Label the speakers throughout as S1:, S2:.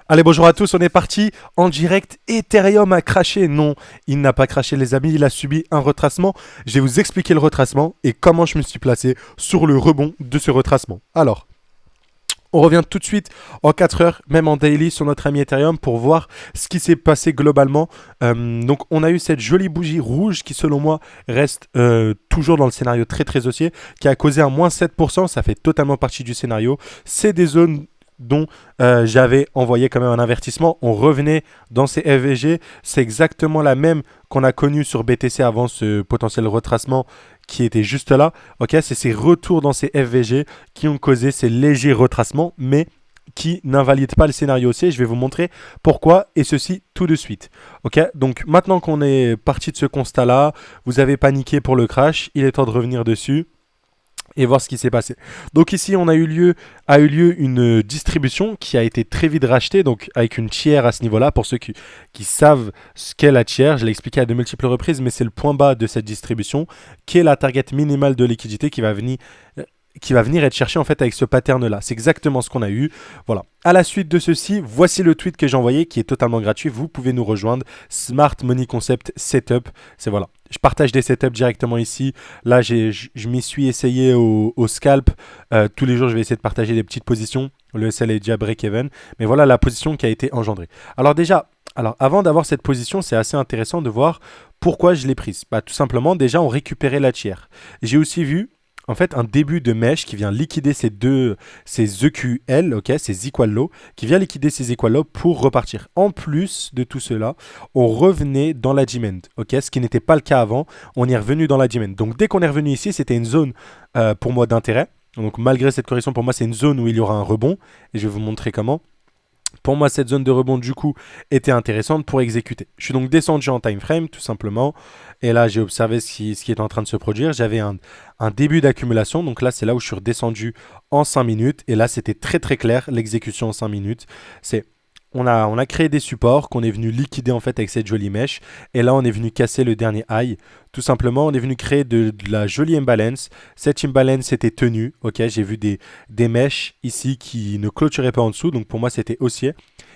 S1: Allez, bonjour à tous, on est parti en direct. Ethereum a craché. Non, il n'a pas craché les amis, il a subi un retracement. Je vais vous expliquer le retracement et comment je me suis placé sur le rebond de ce retracement. Alors, on revient tout de suite en 4 heures, même en daily, sur notre ami Ethereum pour voir ce qui s'est passé globalement. Donc, on a eu cette jolie bougie rouge qui, selon moi, reste toujours dans le scénario très très haussier, qui a causé un moins 7%. Ça fait totalement partie du scénario. C'est des zones dont j'avais envoyé quand même un avertissement. On revenait dans ces FVG. C'est exactement la même qu'on a connue sur BTC avant ce potentiel retracement qui était juste là. Ok, c'est ces retours dans ces FVG qui ont causé ces légers retracements, mais qui n'invalident pas le scénario haussier. Je vais vous montrer pourquoi et ceci tout de suite. Ok, donc maintenant qu'on est parti de ce constat-là, vous avez paniqué pour le crash. Il est temps de revenir dessus et voir ce qui s'est passé. Donc ici, a eu lieu une distribution qui a été très vite rachetée, donc avec une tiers à ce niveau-là. Pour ceux qui savent ce qu'est la tiers, je l'ai expliqué à de multiples reprises, mais c'est le point bas de cette distribution, qui est la target minimale de liquidité qui va venir être cherché en fait avec ce pattern là. C'est exactement ce qu'on a eu. Voilà. À la suite de ceci, voici le tweet que j'ai envoyé qui est totalement gratuit. Vous pouvez nous rejoindre. Smart Money Concept Setup. C'est voilà. Je partage des setups directement ici. Là, je m'y suis essayé au scalp. Tous les jours, je vais essayer de partager des petites positions. Le SL est déjà break-even. Mais voilà la position qui a été engendrée. Alors déjà, avant d'avoir cette position, c'est assez intéressant de voir pourquoi je l'ai prise. Bah, tout simplement, déjà, on récupérait la tiers. J'ai aussi vu en fait un début de mèche qui vient liquider ces EQL, ok, ces equal low, qui vient liquider ces equal low pour repartir. En plus de tout cela, on revenait dans la demand, ok, ce qui n'était pas le cas avant. On est revenu dans la demand. Donc dès qu'on est revenu ici, c'était une zone pour moi d'intérêt. Donc malgré cette correction, pour moi c'est une zone où il y aura un rebond et je vais vous montrer comment. Pour moi, cette zone de rebond, du coup, était intéressante pour exécuter. Je suis donc descendu en time frame, tout simplement. Et là, j'ai observé ce qui est en train de se produire. J'avais un début d'accumulation. Donc là, c'est là où je suis redescendu en 5 minutes. Et là, c'était très, très clair, l'exécution en 5 minutes. On a créé des supports qu'on est venu liquider en fait avec cette jolie mèche. Et là, on est venu casser le dernier high. Tout simplement, on est venu créer de la jolie imbalance. Cette imbalance était tenue. Ok, j'ai vu des mèches ici qui ne clôturaient pas en dessous. Donc pour moi, c'était haussier.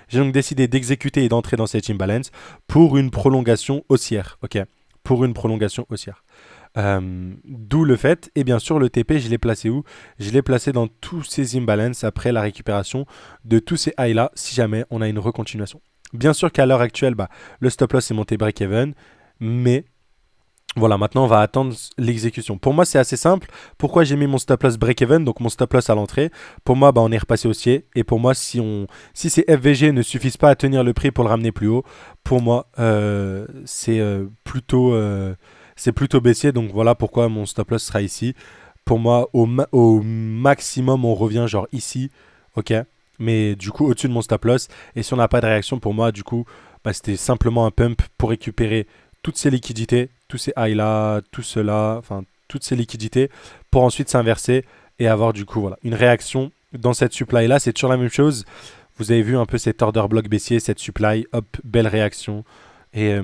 S1: J'ai donc décidé d'exécuter et d'entrer dans cette imbalance pour une prolongation haussière. Ok, pour une prolongation haussière. D'où le fait, et bien sûr le TP je l'ai placé où? Je l'ai placé dans tous ces imbalances après la récupération de tous ces highs là si jamais on a une recontinuation. Bien sûr qu'à l'heure actuelle, le stop loss est monté break-even, mais voilà, maintenant on va attendre l'exécution. Pour moi c'est assez simple. Pourquoi j'ai mis mon stop loss break-even, donc mon stop loss à l'entrée? Pour moi on est repassé haussier, et pour moi si ces FVG ne suffisent pas à tenir le prix pour le ramener plus haut, pour moi c'est plutôt baissier, donc voilà pourquoi mon stop loss sera ici. Pour moi, au maximum, on revient genre ici, ok, mais du coup au-dessus de mon stop loss. Et si on n'a pas de réaction, pour moi, du coup, c'était simplement un pump pour récupérer toutes ces liquidités, tous ces highs là, tout cela, enfin toutes ces liquidités, pour ensuite s'inverser et avoir du coup voilà une réaction dans cette supply là. C'est toujours la même chose. Vous avez vu un peu cet order block baissier, cette supply, hop, belle réaction. Et,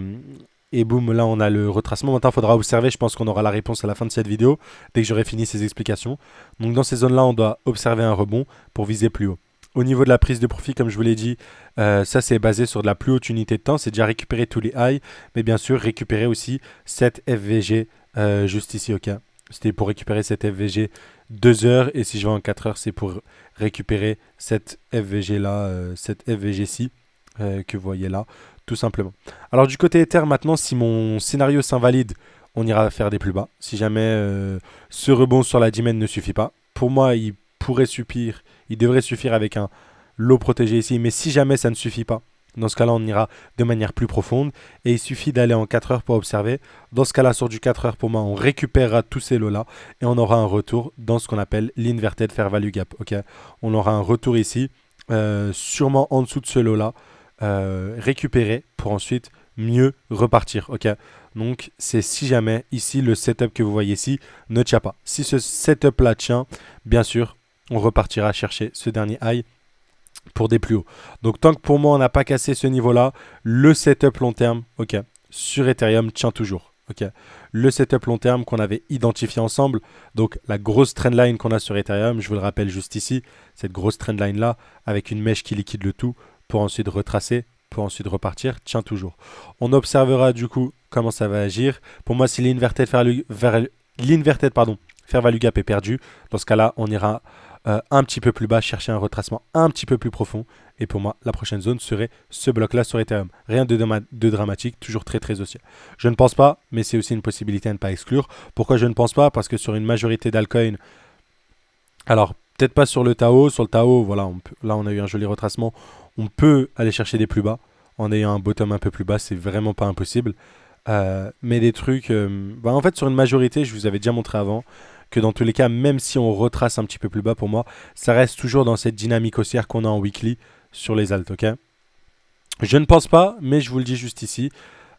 S1: et boum, là on a le retracement. Maintenant il faudra observer, je pense qu'on aura la réponse à la fin de cette vidéo, dès que j'aurai fini ces explications. Donc dans ces zones-là, on doit observer un rebond pour viser plus haut. Au niveau de la prise de profit, comme je vous l'ai dit, ça c'est basé sur de la plus haute unité de temps. C'est déjà récupérer tous les highs, mais bien sûr récupérer aussi cette FVG juste ici, ok. C'était pour récupérer cette FVG 2 heures, et si je vais en 4 heures, c'est pour récupérer cette FVG là, cette FVG-ci que vous voyez là, tout simplement. Alors du côté Ether, maintenant, si mon scénario s'invalide, on ira faire des plus bas. Si jamais ce rebond sur la demand ne suffit pas, pour moi, il devrait suffire avec un low protégé ici. Mais si jamais ça ne suffit pas, dans ce cas-là, on ira de manière plus profonde. Et il suffit d'aller en 4 heures pour observer. Dans ce cas-là, sur du 4 heures, pour moi, on récupérera tous ces lots-là. Et on aura un retour dans ce qu'on appelle l'inverted fair value gap. Okay, on aura un retour ici, sûrement en dessous de ce lot-là. Récupérer pour ensuite mieux repartir. Ok, donc c'est si jamais ici le setup que vous voyez ici ne tient pas. Si ce setup là tient, bien sûr on repartira chercher ce dernier high pour des plus hauts. Donc tant que pour moi on n'a pas cassé ce niveau là, le setup long terme, ok, sur Ethereum tient toujours. Ok, le setup long terme qu'on avait identifié ensemble, donc la grosse trendline qu'on a sur Ethereum, je vous le rappelle juste ici, cette grosse trendline là avec une mèche qui liquide le tout. pour ensuite retracer, pour ensuite repartir, tient toujours. On observera du coup comment ça va agir. Pour moi, si l'inverted fair value gap est perdu, dans ce cas-là, on ira un petit peu plus bas, chercher un retracement un petit peu plus profond. Et pour moi, la prochaine zone serait ce bloc-là sur Ethereum. Rien de dramatique, toujours très très haussier. Je ne pense pas, mais c'est aussi une possibilité à ne pas exclure. Pourquoi je ne pense pas? Parce que sur une majorité d'altcoins, alors peut-être pas sur le Tao, voilà, là on a eu un joli retracement. On peut aller chercher des plus bas en ayant un bottom un peu plus bas, c'est vraiment pas impossible. Mais des trucs, en fait sur une majorité, je vous avais déjà montré avant, que dans tous les cas, même si on retrace un petit peu plus bas pour moi, ça reste toujours dans cette dynamique haussière qu'on a en weekly sur les alts, ok? Je ne pense pas, mais je vous le dis juste ici.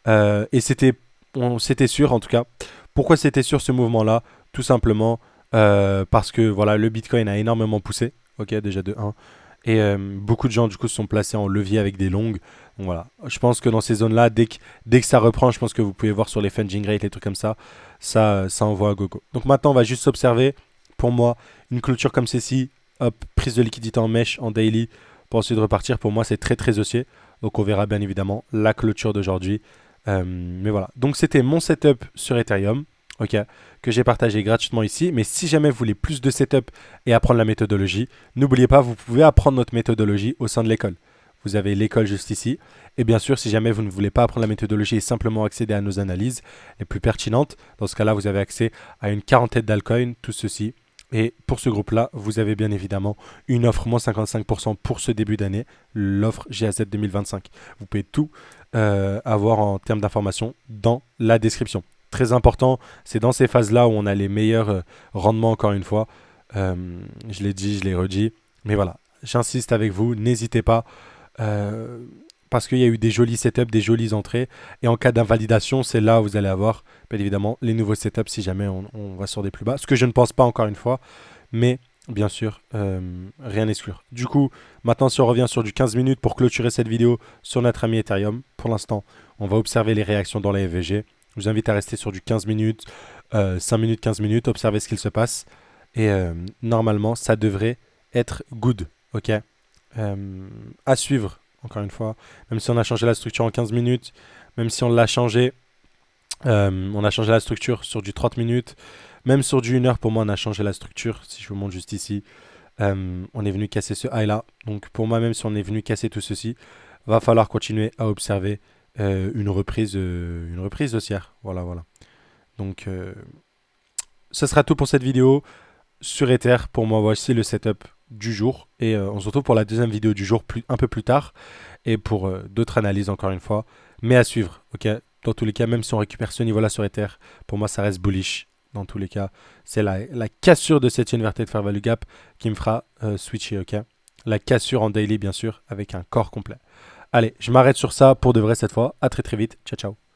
S1: Et c'était sûr en tout cas. Pourquoi c'était sûr ce mouvement-là? Tout simplement parce que voilà, le Bitcoin a énormément poussé, ok, déjà de 1. Et beaucoup de gens du coup se sont placés en levier avec des longues. Donc voilà, je pense que dans ces zones-là, dès que ça reprend, je pense que vous pouvez voir sur les funding rates, les trucs comme ça, ça envoie à gogo. Donc maintenant, on va juste observer. Pour moi, une clôture comme celle-ci, hop, prise de liquidité en mèche, en daily, pour ensuite repartir. Pour moi, c'est très très haussier. Donc on verra bien évidemment la clôture d'aujourd'hui. Mais voilà, donc c'était mon setup sur Ethereum, ok, que j'ai partagé gratuitement ici. Mais si jamais vous voulez plus de setup et apprendre la méthodologie, n'oubliez pas, vous pouvez apprendre notre méthodologie au sein de l'école. Vous avez l'école juste ici. Et bien sûr, si jamais vous ne voulez pas apprendre la méthodologie et simplement accéder à nos analyses les plus pertinentes, dans ce cas-là, vous avez accès à une quarantaine d'altcoins, tout ceci. Et pour ce groupe-là, vous avez bien évidemment une offre moins 55% pour ce début d'année, l'offre GAZ 2025. Vous pouvez tout avoir en termes d'informations dans la description. Très important, c'est dans ces phases-là où on a les meilleurs rendements, encore une fois. Je l'ai dit, je l'ai redit. Mais voilà, j'insiste avec vous, n'hésitez pas. Parce qu'il y a eu des jolis setups, des jolies entrées. Et en cas d'invalidation, c'est là où vous allez avoir, bien évidemment, les nouveaux setups si jamais on va sur des plus bas. Ce que je ne pense pas encore une fois. Mais bien sûr, rien n'exclure. Du coup, maintenant, si on revient sur du 15 minutes pour clôturer cette vidéo sur notre ami Ethereum, pour l'instant, on va observer les réactions dans les FVG. Je vous invite à rester sur du 15 minutes, 5 minutes, 15 minutes, observer ce qu'il se passe. Et normalement, ça devrait être good. Ok, à suivre, encore une fois. Même si on a changé la structure en 15 minutes, même si on l'a changé, on a changé la structure sur du 30 minutes. Même sur du 1 heure, pour moi, on a changé la structure. Si je vous montre juste ici, on est venu casser ce high là. Donc pour moi, même si on est venu casser tout ceci, va falloir continuer à observer une reprise haussière. Voilà, voilà. Donc ce sera tout pour cette vidéo sur Ether. Pour moi, voici le setup du jour. Et on se retrouve pour la deuxième vidéo du jour un peu plus tard. Et pour d'autres analyses, encore une fois. Mais à suivre, ok. Dans tous les cas, même si on récupère ce niveau-là sur Ether, pour moi, ça reste bullish. Dans tous les cas, c'est la cassure de cette inverted fair value gap qui me fera switcher, ok. La cassure en daily, bien sûr, avec un corps complet. Allez, je m'arrête sur ça pour de vrai cette fois. À très très vite. Ciao, ciao.